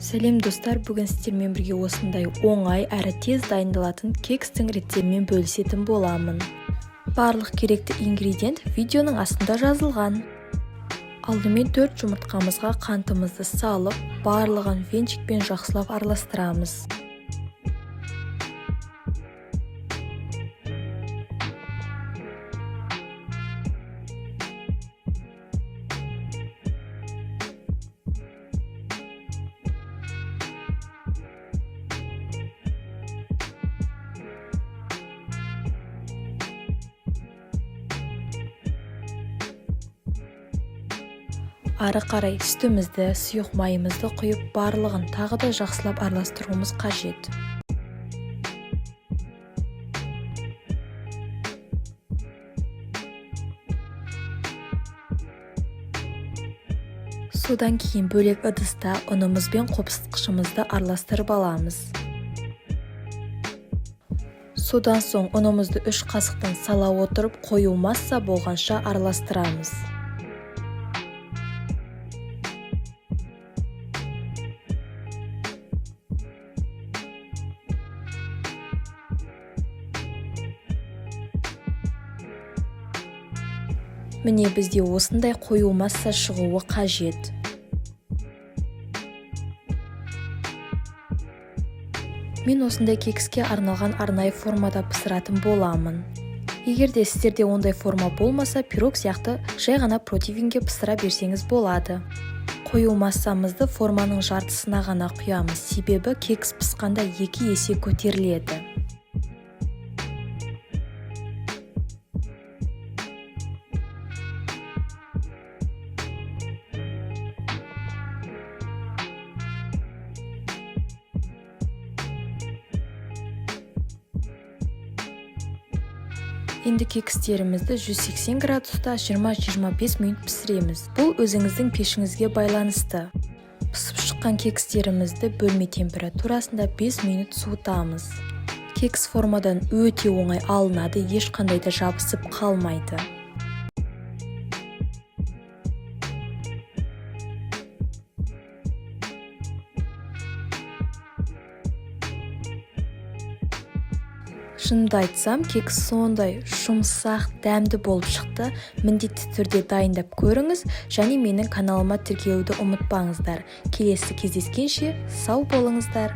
Сәлем достар, бүгін сіздермен бірге осындай оңай әрі тез дайындалатын кекстің рецептімен бөлісетін боламын. Барлық керекті ингредиент видеоның астында жазылған. Алдымен 4 жұмыртқамызға қантымызды салып, барлығын венчикпен жақсылап араластырамыз. Ары қарай сүтімізді, сұйық майымызды құйып, барлығын тағы да жақсылап араластыруымыз қажет. Содан кейін бөлек ыдыста ұнымыз бен қопсытқышымызды араластырып аламыз. Содан соң ұнымызды 3 қасықтан сала отырып, қою масса болғанша араластырамыз. Міне бізде осындай қою масса шығуы қажет. Мен осындай кекске арналған арнайы формада пісіратын боламын. Егер де сіздерде ондай форма болмаса, пирог сияқты жай ғана противеньге пісіра берсеңіз болады. Қою массамызды форманың жартысына ғана құямыз, себебі кекс пісқанда 2 есе көтеріледі. Енді кекстерімізді 180 градуста 20-25 минут пісіреміз. Бұл өзіңіздің пешіңізге байланысты. Пісіп шыққан кекстерімізді бөлме температурасында 5 минут суытамыз. Кекс формадан өте оңай алынады, ешқандай да жабысып қалмайды. Шынымды айтсам, кекс сондай жұмсақ, дәмді болып шықты. Міндетті түрде дайындап көріңіз және менің каналыма тіркелуді ұмытпаңыздар. Келесі кездескенше сау болыңыздар.